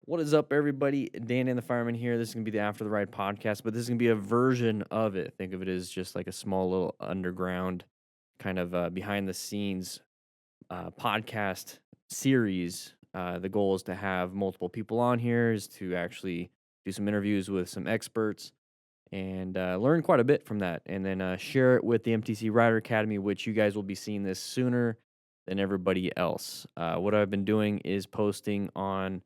What is up, everybody? Dan and the Fireman here. This is going to be the After the Ride podcast, but this is going to be a version of it. Think of it as just like a small little underground kind of behind the scenes podcast series. The goal is to have multiple people on here, is to actually do some interviews with some experts and learn quite a bit from that. And then share it with the MTC Rider Academy, which you guys will be seeing this sooner than everybody else. What I've been doing is posting on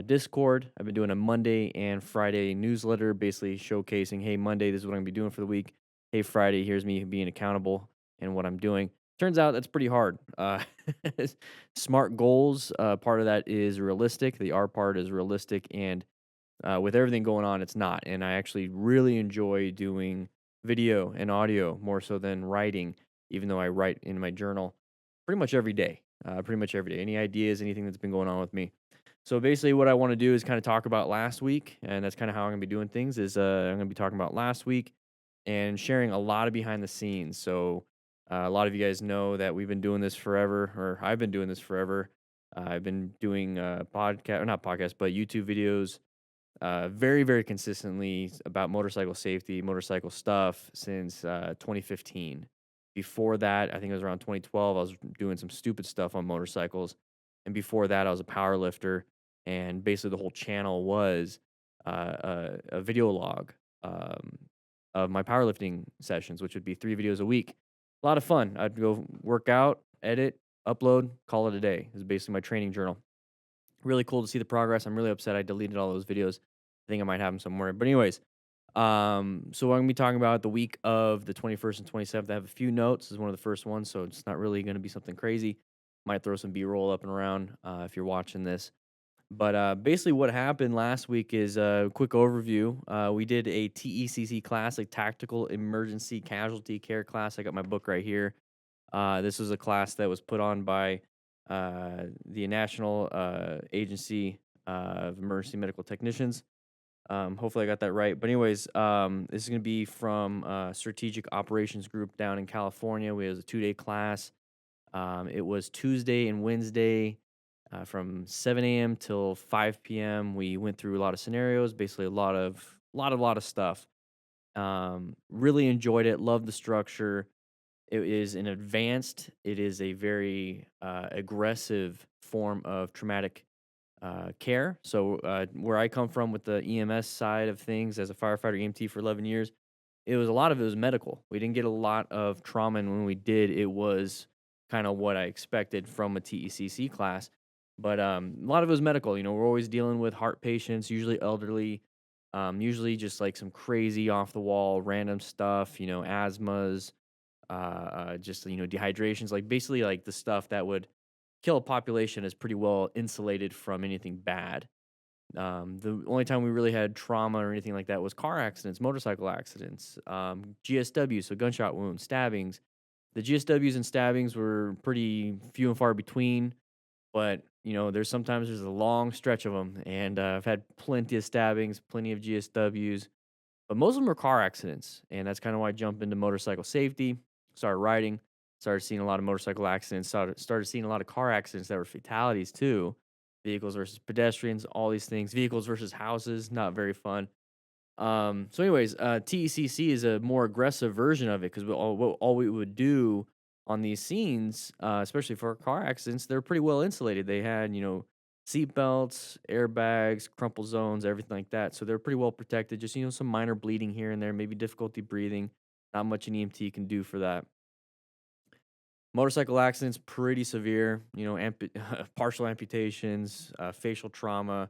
Discord. I've been doing a Monday and Friday newsletter, basically showcasing, hey, Monday, this is what I'm gonna be doing for the week. Hey, Friday, here's me being accountable and what I'm doing. Turns out that's pretty hard. Smart goals, part of that is realistic. The R part is realistic, and with everything going on, it's not. And I actually really enjoy doing video and audio more so than writing, even though I write in my journal pretty much every day. Pretty much every day. Any ideas, anything that's been going on with me. So basically, what I want to do is kind of talk about last week, and that's kind of how I'm going to be doing things. I'm going to be talking about last week and sharing a lot of behind the scenes. So a lot of you guys know that we've been doing this forever, or I've been doing this forever. I've been doing podcast, or not podcast, but YouTube videos, very, very consistently about motorcycle safety, motorcycle stuff since 2015. Before that, I think it was around 2012. I was doing some stupid stuff on motorcycles, and before that, I was a power lifter, and basically the whole channel was a video log of my powerlifting sessions, which would be 3 videos a week. A lot of fun. I'd go work out, edit, upload, call it a day. This is basically my training journal. Really cool to see the progress. I'm really upset I deleted all those videos. I think I might have them somewhere. But anyways, so I'm gonna be talking about the week of the 21st and 27th. I have a few notes. This is one of the first ones, so it's not really gonna be something crazy. Might throw some B-roll up and around if you're watching this. But basically, what happened last week is a quick overview. We did a TECC class, a Tactical Emergency Casualty Care class. I got my book right here. This was a class that was put on by the National Agency of Emergency Medical Technicians. Hopefully, I got that right. But anyways, this is going to be from Strategic Operations Group down in California. We had a 2-day class. It was Tuesday and Wednesday from 7 a.m. till 5 p.m. We went through a lot of scenarios, basically a lot of stuff. Really enjoyed it. Loved the structure. It is an advanced. It is a very aggressive form of traumatic care. So where I come from with the EMS side of things as a firefighter EMT for 11 years, a lot of it was medical. We didn't get a lot of trauma, and when we did, it was kind of what I expected from a TECC class. But a lot of it was medical. We're always dealing with heart patients, usually elderly, usually just like some crazy off the wall, random stuff. Asthmas, just dehydrations, like basically like the stuff that would kill a population is pretty well insulated from anything bad. The only time we really had trauma or anything like that was car accidents, motorcycle accidents, GSW, so gunshot wounds, stabbings. The GSWs and stabbings were pretty few and far between, but there's a long stretch of them, and I've had plenty of stabbings, plenty of GSWs, but most of them are car accidents, and that's kind of why I jumped into motorcycle safety, started riding, started seeing a lot of motorcycle accidents, started seeing a lot of car accidents that were fatalities too. Vehicles versus pedestrians, all these things. Vehicles versus houses, not very fun. So, anyways, TECC is a more aggressive version of it because all we would do on these scenes, especially for car accidents, they're pretty well insulated. They had, seat belts, airbags, crumple zones, everything like that. So they're pretty well protected. Just, some minor bleeding here and there, maybe difficulty breathing. Not much an EMT can do for that. Motorcycle accidents, pretty severe, partial amputations, facial trauma,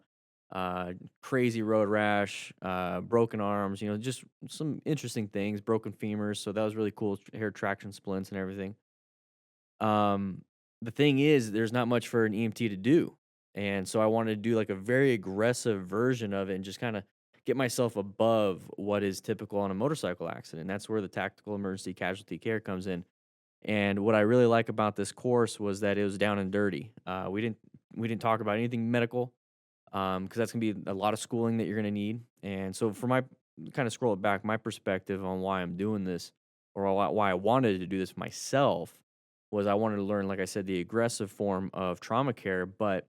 crazy road rash, broken arms, just some interesting things, broken femurs. So that was really cool. Hair traction splints and everything. The thing is, there's not much for an EMT to do. And so I wanted to do like a very aggressive version of it and just kind of get myself above what is typical on a motorcycle accident. That's where the tactical emergency casualty care comes in. And what I really like about this course was that it was down and dirty. We didn't talk about anything medical because that's gonna be a lot of schooling that you're gonna need. And so for my kind of scroll it back, my perspective on why I'm doing this or why I wanted to do this myself was I wanted to learn, like I said, the aggressive form of trauma care, but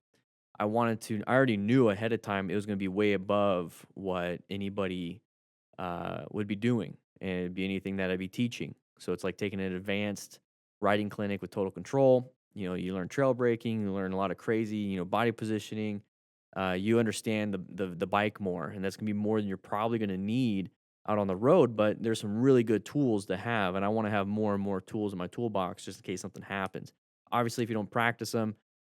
I already knew ahead of time it was going to be way above what anybody would be doing, and it'd be anything that I'd be teaching. So it's like taking an advanced riding clinic with total control. You learn trail braking, you learn a lot of crazy, body positioning. You understand the bike more, and that's gonna be more than you're probably gonna need out on the road. But there's some really good tools to have, and I want to have more and more tools in my toolbox just in case something happens. Obviously, if you don't practice them,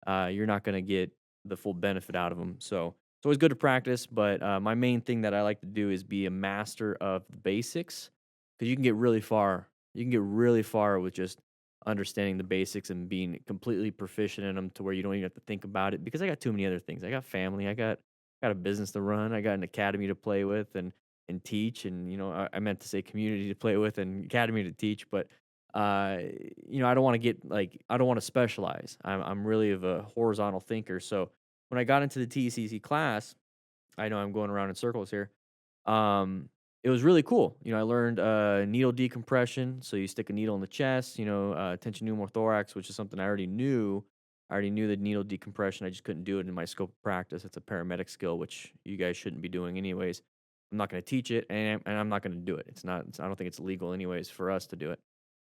you're not gonna get the full benefit out of them. So it's always good to practice, but my main thing that I like to do is be a master of the basics because you can get really far. You can get really far with just understanding the basics and being completely proficient in them to where you don't even have to think about it. Because I got too many other things. I got family. I got a business to run. I got an academy to play with and teach. And I meant to say community to play with and academy to teach, but uh, I don't want to get like I don't want to specialize. I'm really of a horizontal thinker, so when I got into the TECC class, I know I'm going around in circles here. Um, it was really cool. I learned needle decompression. So you stick a needle in the chest. Tension pneumothorax, which is something I already knew. I already knew the needle decompression. I just couldn't do it in my scope of practice. It's a paramedic skill, which you guys shouldn't be doing anyways. I'm not going to teach it, and I'm not going to do it. It's not. I don't think it's legal anyways for us to do it.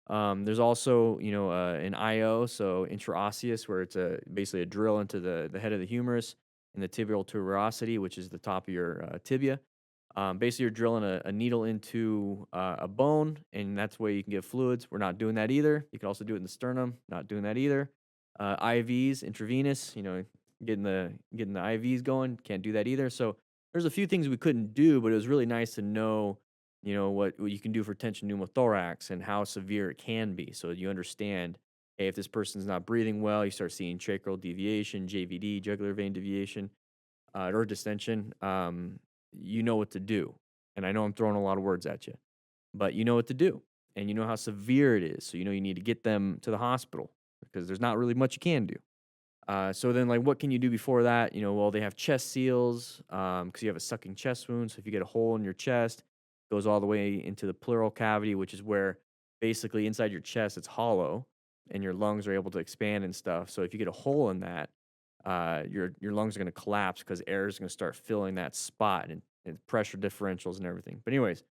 There's also, an IO, so intraosseous, where it's basically a drill into the head of the humerus and the tibial tuberosity, which is the top of your tibia. Basically, you're drilling a needle into a bone, and that's where you can get fluids. We're not doing that either. You can also do it in the sternum. Not doing that either. IVs, intravenous. Getting the IVs going. Can't do that either. So there's a few things we couldn't do, but it was really nice to know what you can do for tension pneumothorax and how severe it can be. So you understand, hey, if this person's not breathing well, you start seeing tracheal deviation, JVD, jugular vein deviation, or distension. You know what to do. And I know I'm throwing a lot of words at you, but you know what to do, and you know how severe it is. So you need to get them to the hospital because there's not really much you can do. So then, like, what can you do before that? Well, they have chest seals because you have a sucking chest wound. So if you get a hole in your chest, it goes all the way into the pleural cavity, which is where basically inside your chest it's hollow, and your lungs are able to expand and stuff. So if you get a hole in that, your lungs are going to collapse because air is going to start filling that spot and pressure differentials and everything. But anyways,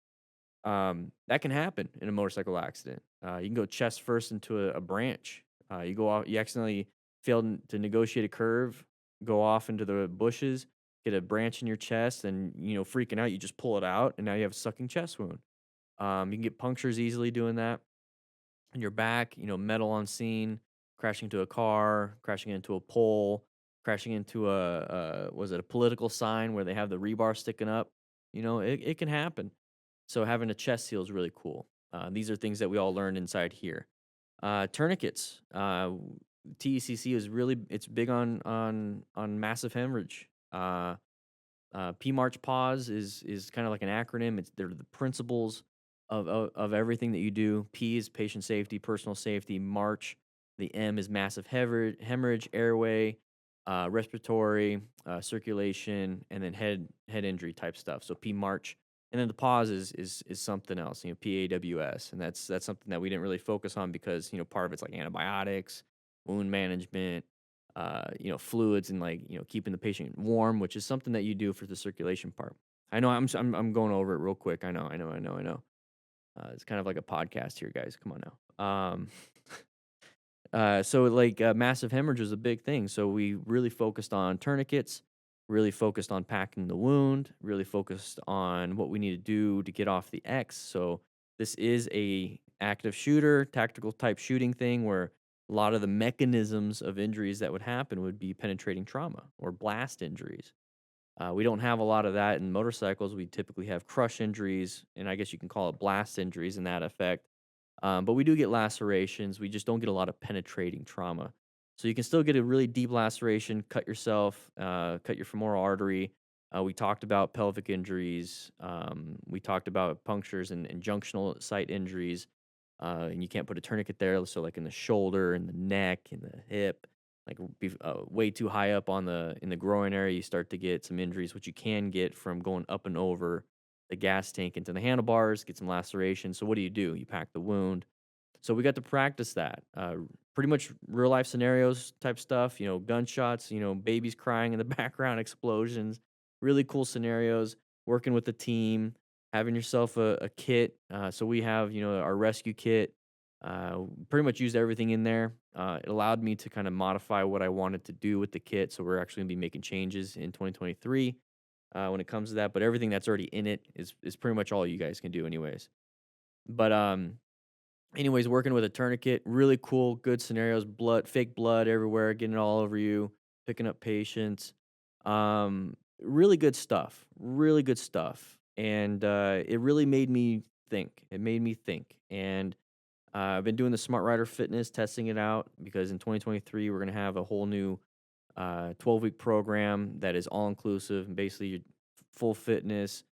that can happen in a motorcycle accident. You can go chest first into a branch. You go off. You accidentally failed to negotiate a curve. Go off into the bushes. Get a branch in your chest, and freaking out. You just pull it out, and now you have a sucking chest wound. You can get punctures easily doing that in your back. Metal on scene, crashing into a car, crashing into a pole, crashing into a was it a political sign where they have the rebar sticking up. It can happen. So having a chest seal is really cool. These are things that we all learned inside here. Tourniquets. TECC is really it's big on massive hemorrhage. P March pause is kind of like an acronym. They're the principles of everything that you do. P is patient safety, personal safety. March, the M is massive hemorrhage, airway, respiratory, circulation, and then head injury type stuff. So P March, and then the pause is something else. PAWS, and that's something that we didn't really focus on because part of it's like antibiotics, wound management, fluids, and like keeping the patient warm, which is something that you do for the circulation part. I know I'm going over it real quick. I know. It's kind of like a podcast here, guys. Come on now. So like massive hemorrhage is a big thing. So we really focused on tourniquets, really focused on packing the wound, really focused on what we need to do to get off the X. So this is a active shooter, tactical type shooting thing where a lot of the mechanisms of injuries that would happen would be penetrating trauma or blast injuries. We don't have a lot of that in motorcycles. We typically have crush injuries, and I guess you can call it blast injuries in that effect. But we do get lacerations. We just don't get a lot of penetrating trauma. So you can still get a really deep laceration, cut yourself, cut your femoral artery. We talked about pelvic injuries. We talked about punctures and junctional site injuries. And you can't put a tourniquet there. So like in the shoulder and the neck and the hip, like way too high up in the groin area, you start to get some injuries, which you can get from going up and over the gas tank into the handlebars, get some laceration. So what do? You pack the wound. So we got to practice that pretty much real life scenarios type stuff, gunshots, babies crying in the background, explosions, really cool scenarios, working with the team, having yourself a kit. So we have, our rescue kit. Pretty much used everything in there. It allowed me to kind of modify what I wanted to do with the kit. So we're actually going to be making changes in 2023 when it comes to that. But everything that's already in it is pretty much all you guys can do, anyways. But anyways, working with a tourniquet, really cool, good scenarios, fake blood everywhere, getting it all over you, picking up patients. Really good stuff. Really good stuff. And it really made me think. It made me think. And I've been doing the Smart Rider Fitness, testing it out because in 2023 we're gonna have a whole new 12-week program that is all inclusive and basically full fitness.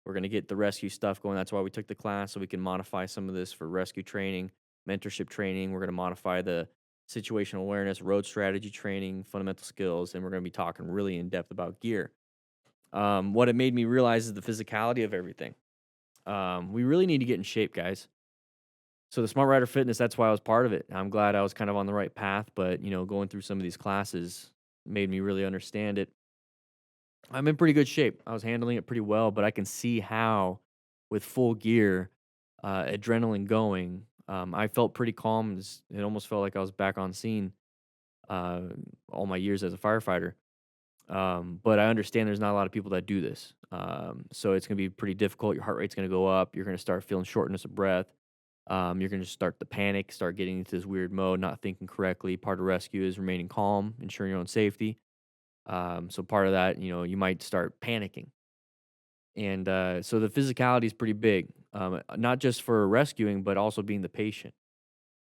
We're going to get the rescue stuff going. That's why we took the class so we can modify some of this for rescue training, mentorship training. We're going to modify the situational awareness, road strategy training, fundamental skills, and we're going to be talking really in depth about gear. What it made me realize is the physicality of everything. We really need to get in shape, guys. So the Smart Rider Fitness, that's why I was part of it. I'm glad I was kind of on the right path, but going through some of these classes made me really understand it. I'm in pretty good shape. I was handling it pretty well, but I can see how, with full gear, adrenaline going, I felt pretty calm. It almost felt like I was back on scene uh, all my years as a firefighter. But I understand there's not a lot of people that do this. So it's going to be pretty difficult. Your heart rate's going to go up. You're going to start feeling shortness of breath. You're going to start to panic, start getting into this weird mode, not thinking correctly. Part of rescue is remaining calm, ensuring your own safety. So part of that, you might start panicking. And so the physicality is pretty big, not just for rescuing, but also being the patient.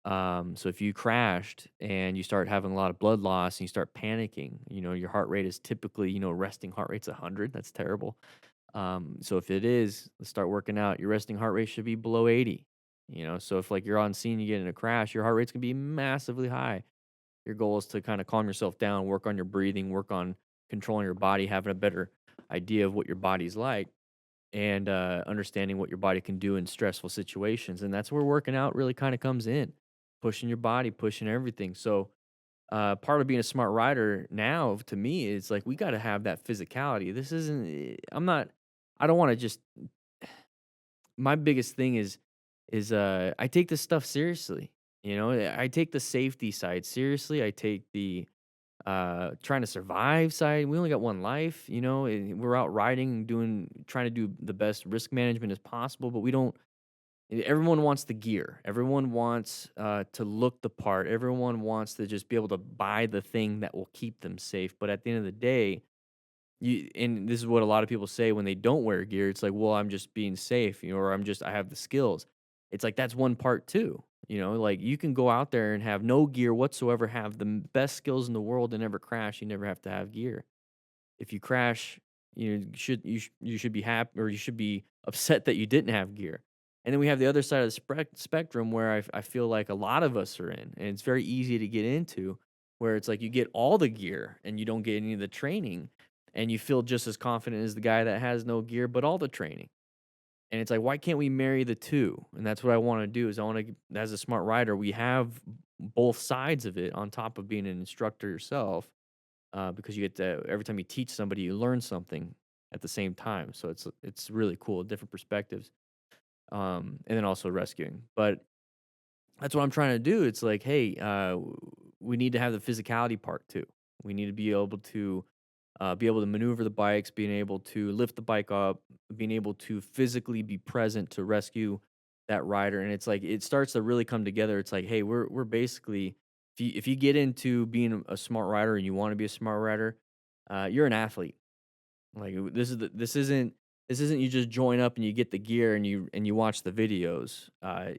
So if you crashed and you start having a lot of blood loss and you start panicking, your heart rate is typically, resting heart rate's 100. That's terrible. So if it is, let's start working out. Your resting heart rate should be below 80. So if like you're on scene, you get in a crash, your heart rate's gonna be massively high. Your goal is to kind of calm yourself down, work on your breathing, work on controlling your body, having a better idea of what your body's like, and understanding what your body can do in stressful situations. And that's where working out really kind of comes in, pushing your body, pushing everything. So, part of being a smart rider now to me is like we got to have that physicality. This isn't, I don't want to just, my biggest thing is I take this stuff seriously. I take the safety side seriously. I take the trying to survive side. We only got one life, and we're out riding and trying to do the best risk management as possible, but we don't everyone wants the gear. Everyone wants to look the part. Everyone wants to just be able to buy the thing that will keep them safe. But at the end of the day, and this is what a lot of people say when they don't wear gear. It's like, well, I'm just being safe, or I have the skills. It's like that's one part too. Like you can go out there and have no gear whatsoever, have the best skills in the world and never crash. You never have to have gear. If you crash, you should be happy, or you should be upset that you didn't have gear. And then we have the other side of the spectrum where I feel like a lot of us are in, and it's very easy to get into, where it's like you get all the gear and you don't get any of the training, and you feel just as confident as the guy that has no gear but all the training. And it's like, why can't we marry the two? And that's what I want to do. Is I want to, as a smart rider, we have both sides of it on top of being an instructor yourself, because you get to every time you teach somebody, you learn something at the same time. So it's really cool, different perspectives, and then also rescuing. But that's what I'm trying to do. It's like, hey, we need to have the physicality part too. We need to be able to maneuver the bikes, being able to lift the bike up, being able to physically be present to rescue that rider. And it's like it starts to really come together. It's like, hey, we're basically, if you get into being a smart rider and you want to be a smart rider, you're an athlete. Like this isn't you just join up and you get the gear and you watch the videos.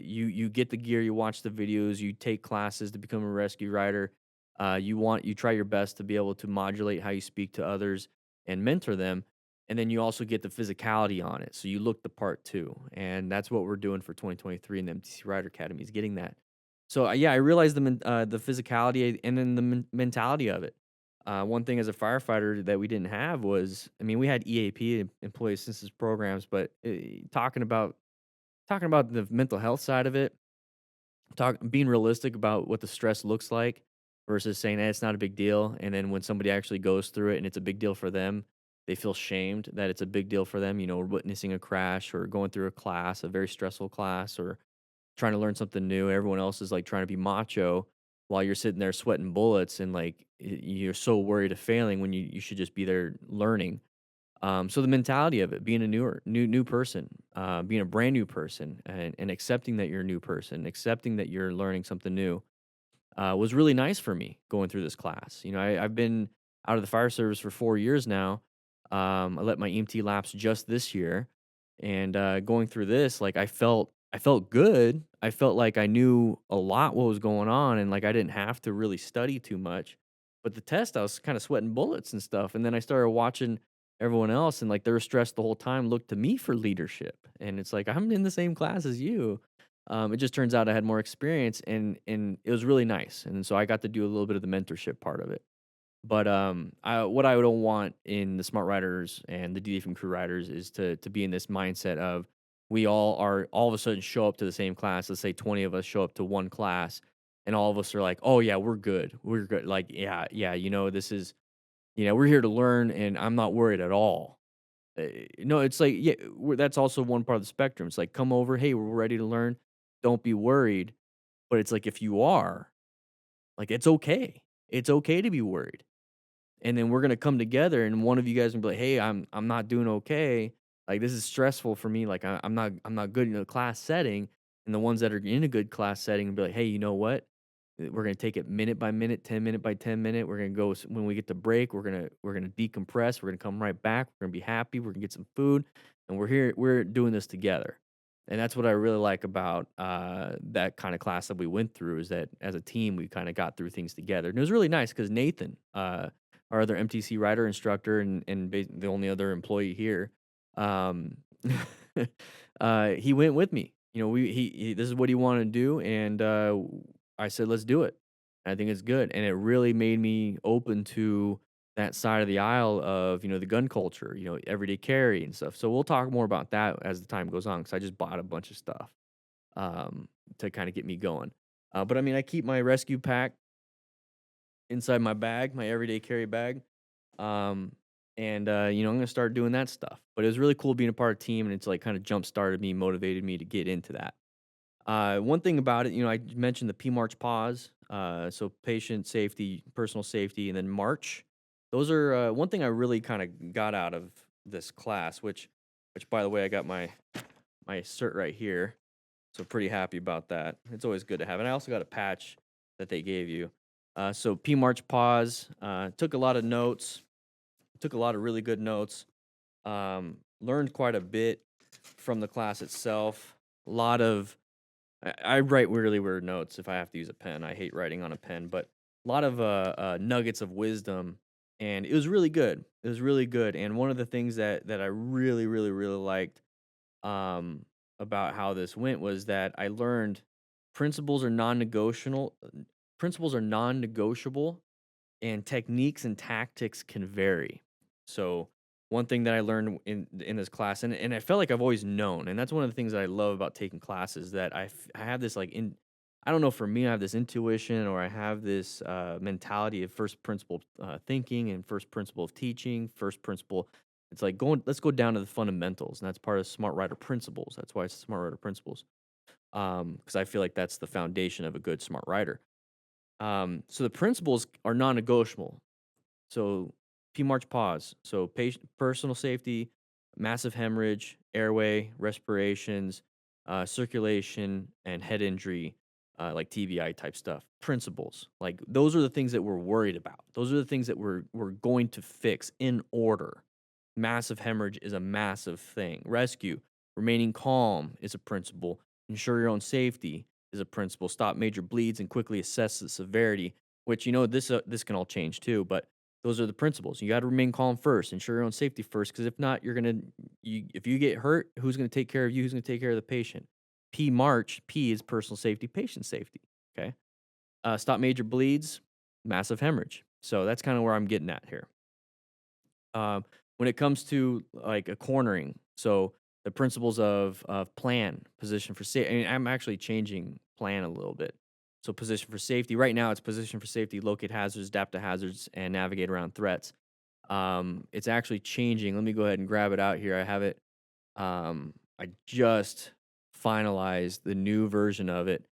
You get the gear, you watch the videos, you take classes to become a rescue rider. You try your best to be able to modulate how you speak to others and mentor them, and then you also get the physicality on it. So you look the part too, and that's what we're doing for 2023 in the MTC Rider Academy is getting that. So yeah, I realized the physicality and then the mentality of it. One thing as a firefighter that we didn't have was, I mean, we had EAP, employee assistance programs, but talking about the mental health side of it, being realistic about what the stress looks like versus saying, "Eh, it's not a big deal." And then when somebody actually goes through it and it's a big deal for them, they feel shamed that it's a big deal for them, witnessing a crash or going through a class, a very stressful class, or trying to learn something new. Everyone else is like trying to be macho while you're sitting there sweating bullets and like you're so worried of failing when you should just be there learning. So the mentality of it, being a new person, being a brand new person, and accepting that you're a new person, accepting that you're learning something new, was really nice for me going through this class. I've been out of the fire service for 4 years now. I let my EMT lapse just this year, and going through this, like I felt good. I felt like I knew a lot what was going on, and like I didn't have to really study too much. But the test, I was kind of sweating bullets and stuff, and then I started watching everyone else, and like they were stressed the whole time. Looked to me for leadership, and it's like I'm in the same class as you. It just turns out I had more experience and it was really nice. And so I got to do a little bit of the mentorship part of it. But what I don't want in the smart riders and the DDFM crew riders is to be in this mindset of we all of a sudden show up to the same class. Let's say 20 of us show up to one class and all of us are like, "Oh yeah, we're good. We're good." Like, "Yeah, yeah, this is we're here to learn and I'm not worried at all." No, it's like, yeah, that's also one part of the spectrum. It's like, come over, hey, we're ready to learn. Don't be worried. But it's like, if you are, like, it's okay. It's okay to be worried. And then we're gonna come together, and one of you guys will be like, hey, I'm not doing okay. Like, this is stressful for me. Like, I'm not good in a class setting. And the ones that are in a good class setting will be like, hey, you know what? We're gonna take it minute by minute, 10 minute by 10 minute. We're gonna go when we get to break. We're gonna decompress. We're gonna come right back. We're gonna be happy. We're gonna get some food, and we're here. We're doing this together, and that's what I really like about that kind of class that we went through. Is that as a team we kind of got through things together, and it was really nice because Nathan, our other MTC rider instructor, and the only other employee here, um, he went with me. This is what he wanted to do, and I said, "Let's do it." I think it's good, and it really made me open to that side of the aisle of, the gun culture, everyday carry and stuff. So we'll talk more about that as the time goes on, because I just bought a bunch of stuff, to kinda get me going. But I mean, I keep my rescue pack inside my bag, my everyday carry bag, um, and, I'm gonna start doing that stuff. But it was really cool being a part of team, and it's, like, kinda jump started me, motivated me to get into that. One thing about it, I mentioned the P March pause, so patient safety, personal safety, and then March. Those are one thing I really kind of got out of this class, which by the way, I got my cert right here, so pretty happy about that. It's always good to have, and I also got a patch that they gave you. So P March pause. Took a lot of notes, took a lot of really good notes. Learned quite a bit from the class itself. A lot of I write really weird notes if I have to use a pen. I hate writing on a pen, but a lot of nuggets of wisdom, and it was really good. It was really good. And one of the things that I really, really, really liked, um, about how this went was that I learned principles are non-negotiable. Principles are non-negotiable, and techniques and tactics can vary. So one thing that I learned in this class, and I felt like I've always known, and that's one of the things that I love about taking classes, that I have this like in I don't know, for me, I have this intuition, or I have this mentality of first principle thinking and first principle of teaching, first principle. It's like let's go down to the fundamentals, and that's part of smart writer principles. That's why it's smart writer principles, because I feel like that's the foundation of a good smart writer. So the principles are non-negotiable. So P March pause. So personal safety, massive hemorrhage, airway, respirations, circulation, and head injury, like TBI type stuff. Principles. Like those are the things that we're worried about. Those are the things that we're going to fix in order. Massive hemorrhage is a massive thing. Rescue. Remaining calm is a principle. Ensure your own safety is a principle. Stop major bleeds and quickly assess the severity, which this can all change too, but those are the principles. You got to remain calm first. Ensure your own safety first, because if not, if you get hurt, who's gonna take care of you? Who's gonna take care of the patient? P is personal safety, patient safety. Okay. Stop major bleeds, massive hemorrhage. So that's kind of where I'm getting at here. When it comes to like a cornering, so the principles of plan, position for safety. I mean, I'm actually changing plan a little bit. So position for safety. Right now, it's position for safety, locate hazards, adapt to hazards, and navigate around threats. It's actually changing. Let me go ahead and grab it out here. I have it. I just finalized the new version of it,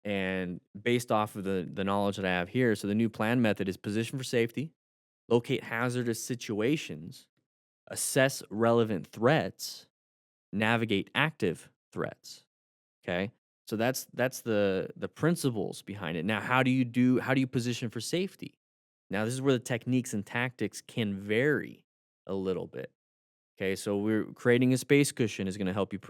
and based off of the knowledge that I have here, so the new plan method is position for safety, locate hazardous situations, assess relevant threats, navigate active threats. Okay? So that's the principles behind it. Now, how do you position for safety? Now, this is where the techniques and tactics can vary a little bit. Okay, so we're creating a space cushion is going to help you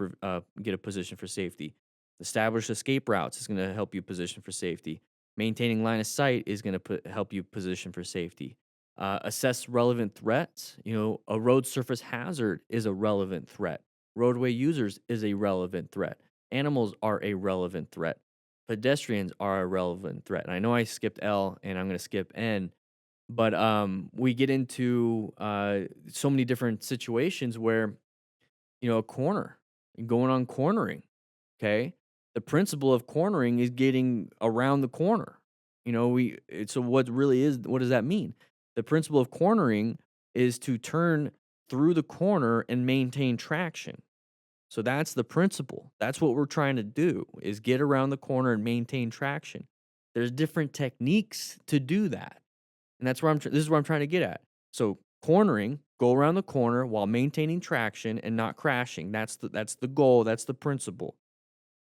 get a position for safety. Establish escape routes is going to help you position for safety. Maintaining line of sight is going to help you position for safety. Assess relevant threats. You know, a road surface hazard is a relevant threat. Roadway users is a relevant threat. Animals are a relevant threat. Pedestrians are a relevant threat. And I know I skipped L and I'm going to skip N, but we get into so many different situations where, you know, a corner, going on cornering, okay? The principle of cornering is getting around the corner. You know, so what does that mean? The principle of cornering is to turn through the corner and maintain traction. So that's the principle. That's what we're trying to do, is get around the corner and maintain traction. There's different techniques to do that. And that's where this is where I'm trying to get at. So cornering, go around the corner while maintaining traction and not crashing. That's the goal. That's the principle.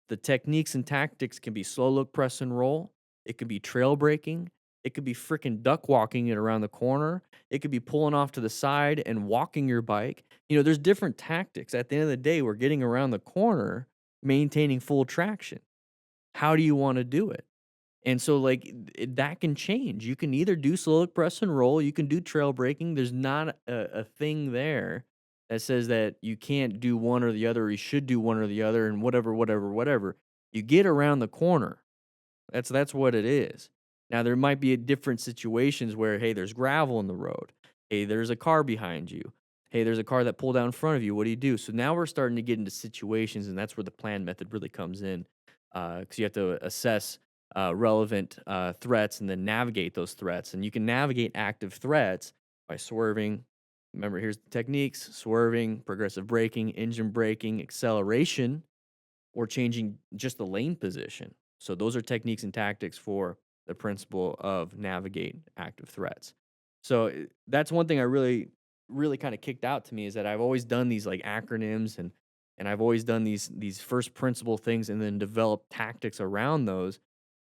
The techniques and tactics can be slow look, press, and roll. It could be trail breaking. It could be freaking duck walking it around the corner. It could be pulling off to the side and walking your bike. You know, there's different tactics. At the end of the day, we're getting around the corner, maintaining full traction. How do you want to do it? And so, like, that can change. You can either do slow look, press, and roll. You can do trail breaking. There's not a thing there that says that you can't do one or the other, or you should do one or the other, and whatever, whatever, whatever. You get around the corner. That's what it is. Now, there might be different situations where, hey, there's gravel in the road. Hey, there's a car behind you. Hey, there's a car that pulled out in front of you. What do you do? So now we're starting to get into situations, and that's where the plan method really comes in, because you have to assess relevant threats and then navigate those threats. And you can navigate active threats by swerving. Remember, here's the techniques: swerving, progressive braking, engine braking, acceleration, or changing just the lane position. So those are techniques and tactics for the principle of navigate active threats. So that's one thing I really kind of kicked out to me, is that I've always done these like acronyms, and I've always done these first principle things and then developed tactics around those.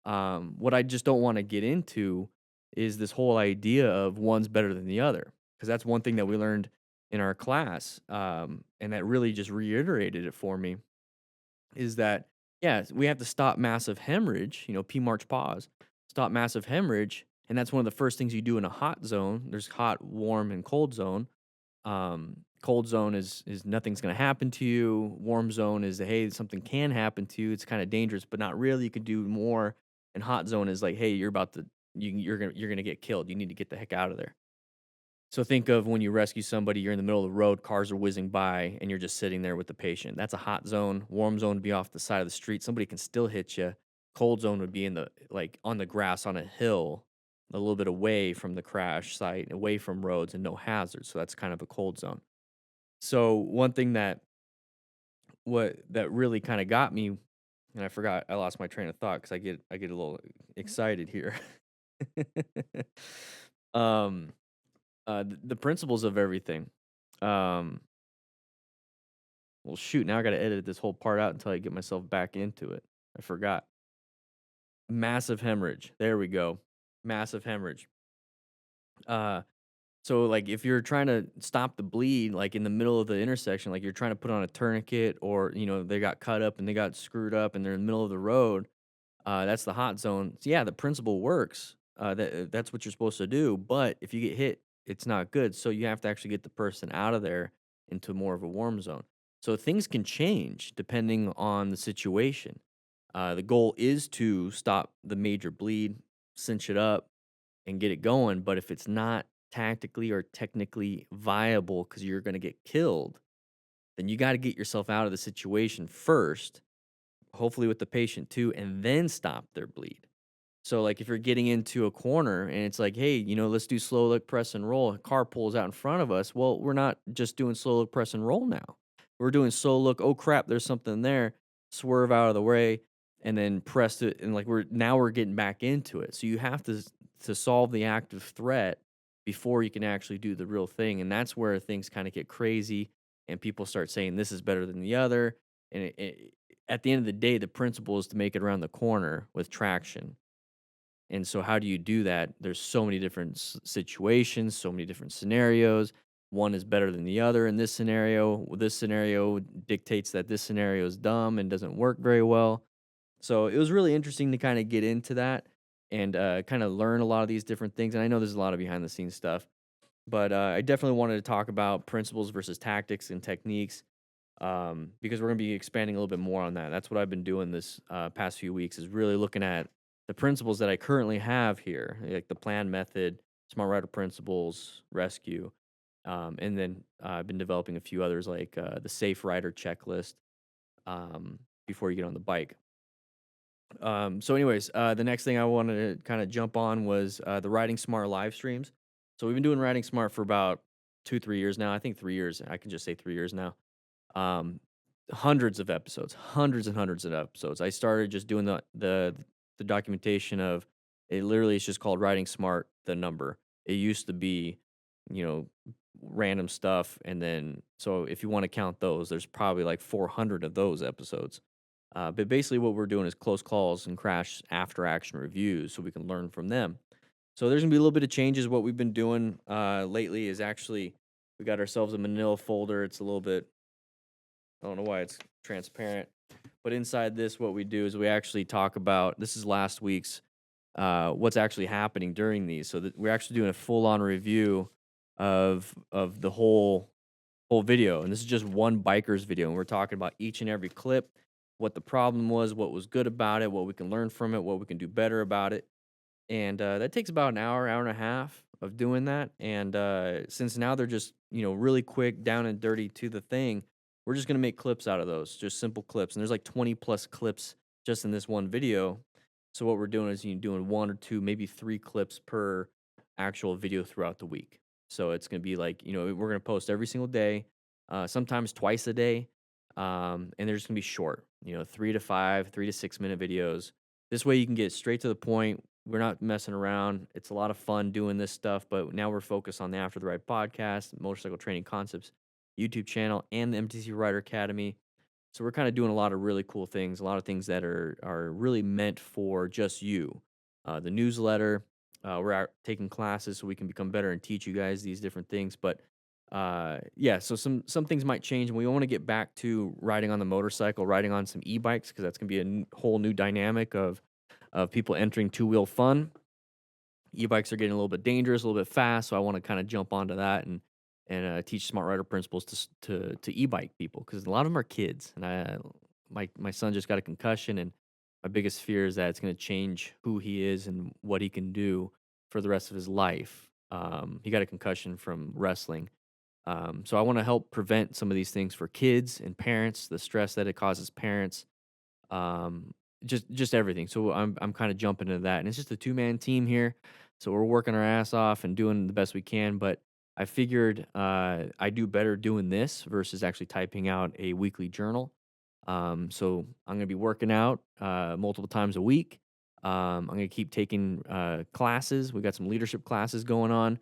What I just don't want to get into is this whole idea of one's better than the other, because that's one thing that we learned in our class, and that really just reiterated it for me, is that, yeah, we have to stop massive hemorrhage, you know, P March pause, stop massive hemorrhage. And that's one of the first things you do in a hot zone. There's hot, warm, and cold zone. Cold zone is nothing's going to happen to you. Warm zone is, hey, something can happen to you. It's kind of dangerous, but not really. You could do more. And hot zone is like, hey, you're about to you're gonna get killed. You need to get the heck out of there. So think of when you rescue somebody, you're in the middle of the road, cars are whizzing by, and you're just sitting there with the patient. That's a hot zone. Warm zone would be off the side of the street. Somebody can still hit you. Cold zone would be in the like on the grass on a hill, a little bit away from the crash site, away from roads and no hazards. So that's kind of a cold zone. So one thing that really kind of got me, and I forgot, I lost my train of thought because I get a little excited here. um the principles of everything. Um, well, shoot, now I got to edit this whole part out until I get myself back into it. I forgot. Massive hemorrhage. There we go. Massive hemorrhage. Uh, so like if you're trying to stop the bleed, like in the middle of the intersection, like you're trying to put on a tourniquet, or you know they got cut up and they got screwed up and they're in the middle of the road. That's the hot zone. So yeah, the principle works. That's what you're supposed to do. But if you get hit, it's not good. So you have to actually get the person out of there into more of a warm zone. So things can change depending on the situation. The goal is to stop the major bleed, cinch it up, and get it going. But if it's not tactically or technically viable because you're going to get killed, then you got to get yourself out of the situation first. hopefully with the patient too, and then stop their bleed. So, like, if you're getting into a corner and it's like, hey, let's do slow look, press, and roll. A car pulls out in front of us. Well, we're not just doing slow look, press, and roll now. We're doing slow look. Oh crap, there's something there. Swerve out of the way, and then press it. And like we're getting back into it. So you have to solve the active threat before you can actually do the real thing. And that's where things kind of get crazy, and people start saying this is better than the other. And at the end of the day, the principle is to make it around the corner with traction. And so how do you do that? There's so many different situations, so many different scenarios. One is better than the other in this scenario. Well, this scenario dictates that this scenario is dumb and doesn't work very well. So it was really interesting to kind of get into that and kind of learn a lot of these different things. And I know there's a lot of behind the scenes stuff, but I definitely wanted to talk about principles versus tactics and techniques, because we're going to be expanding a little bit more on that. That's what I've been doing this past few weeks, is really looking at the principles that I currently have here, like the plan method, smart rider principles, rescue, and then I've been developing a few others like the safe rider checklist, before you get on the bike. So, anyways, the next thing I wanted to kind of jump on was the Riding Smart live streams. So we've been doing Riding Smart for about 2-3 years now. I think 3 years. I can just say 3 years now. Um, Hundreds of episodes, hundreds and hundreds of episodes. I started just doing the documentation of it. Literally, it's just called Writing Smart, the number. It used to be, you know, random stuff, and then so if you want to count those, there's probably like 400 of those episodes. But basically, what we're doing is close calls and crash after action reviews, so we can learn from them. So there's gonna be a little bit of changes. What we've been doing lately is actually we got ourselves a Manila folder. It's a little bit, I don't know why it's transparent, but inside this, what we do is we actually talk about, this is last week's, what's actually happening during these. So that we're actually doing a full on review of the whole video, and this is just one biker's video, and we're talking about each and every clip, what the problem was, what was good about it, what we can learn from it, what we can do better about it. And that takes about an hour, hour and a half of doing that. And since now they're just, really quick, down and dirty to the thing, we're just going to make clips out of those, just simple clips. And there's like 20 plus clips just in this one video. So what we're doing is doing one or two, maybe three clips per actual video throughout the week. So it's going to be like, we're going to post every single day, sometimes twice a day. And they're just going to be short, 3 to 5, 3 to 6 minute videos. This way you can get straight to the point. We're not messing around. It's a lot of fun doing this stuff, but now we're focused on the After the Ride podcast, Motorcycle Training Concepts YouTube channel, and the MTC Rider Academy. So we're kind of doing a lot of really cool things, a lot of things that are really meant for just you. The newsletter, we're out taking classes so we can become better and teach you guys these different things. But yeah, so some things might change, and we want to get back to riding on the motorcycle, riding on some e-bikes, because that's gonna be a whole new dynamic of people entering two-wheel fun. E-bikes are getting a little bit dangerous, a little bit fast, so I want to kind of jump onto that and teach smart rider principles to e-bike people, because a lot of them are kids, and my son just got a concussion, and my biggest fear is that it's going to change who he is and what he can do for the rest of his life. He got a concussion from wrestling, so I want to help prevent some of these things for kids and parents, the stress that it causes parents, um, just everything. So I'm kind of jumping into that, and it's just a 2-man team here. So we're working our ass off and doing the best we can. But I figured I do better doing this versus actually typing out a weekly journal. So I'm gonna be working out multiple times a week. I'm gonna keep taking classes. We got some leadership classes going on.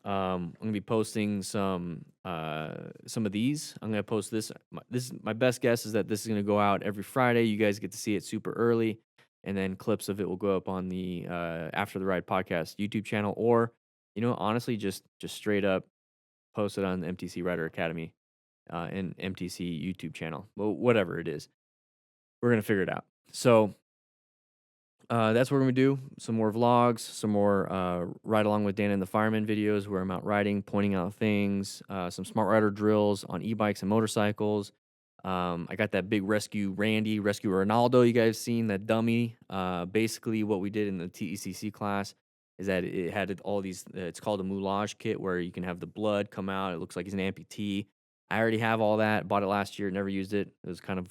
I'm gonna be posting some of these. I'm gonna post this. This is my best guess is that this is gonna go out every Friday. You guys get to see it super early, and then clips of it will go up on the After the Ride podcast YouTube channel, or honestly, just straight up post it on the MTC Rider Academy and MTC YouTube channel. Well, whatever it is, we're gonna figure it out. So that's what we're gonna do. Some more vlogs, some more ride along with Dan and the Fireman videos where I'm out riding, pointing out things, some smart rider drills on e-bikes and motorcycles. I got that big rescue Ronaldo you guys seen, that dummy. Basically what we did in the TECC class is that it had all these, it's called a moulage kit, where you can have the blood come out. It looks like he's an amputee. I already have all that, bought it last year, never used it. It was kind of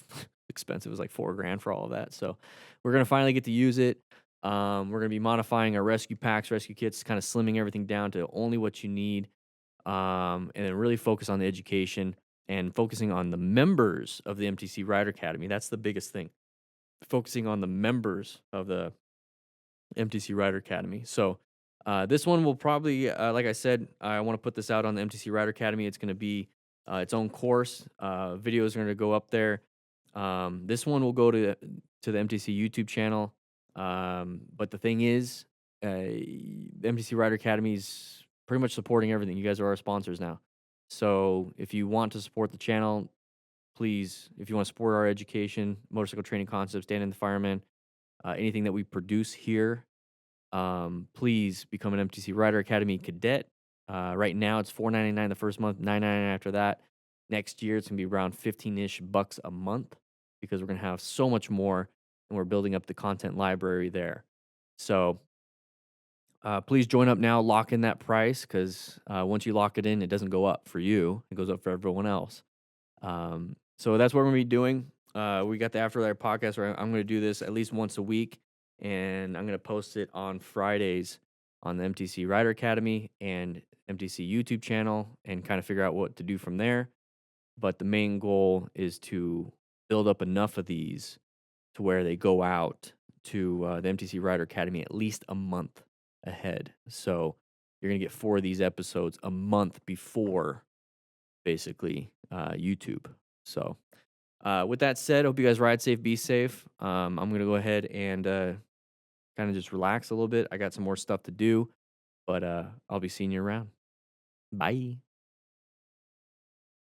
expensive. It was like 4 grand for all of that. So we're gonna finally get to use it. We're gonna be modifying our rescue packs, rescue kits, kind of slimming everything down to only what you need, and then really focus on the education and focusing on the members of the MTC Rider Academy. That's the biggest thing. Focusing on the members of the MTC Rider Academy. So this one will probably, like I said, I want to put this out on the MTC Rider Academy. It's going to be its own course. Videos are going to go up there. This one will go to the MTC YouTube channel. But the thing is, the MTC Rider Academy is pretty much supporting everything. You guys are our sponsors now. So if you want to support the channel, please, if you want to support our education, motorcycle training concepts, Dan and the Fireman, anything that we produce here, please become an MTC Rider Academy cadet. Right now, it's $4.99 the first month, $9.99 after that. Next year, it's gonna be around 15-ish bucks a month because we're gonna have so much more, and we're building up the content library there. So please join up now. Lock in that price because once you lock it in, it doesn't go up for you; it goes up for everyone else. So that's what we're gonna be doing. We got the After That podcast where I'm gonna do this at least once a week, and I'm gonna post it on Fridays on the MTC Rider Academy and MTC YouTube channel, and kind of figure out what to do from there. But the main goal is to build up enough of these to where they go out to the MTC Rider Academy at least a month ahead. So you're gonna get 4 of these episodes a month before basically YouTube. So with that said, hope you guys ride safe, be safe. I'm going to go ahead and kind of just relax a little bit. I got some more stuff to do, but I'll be seeing you around. Bye.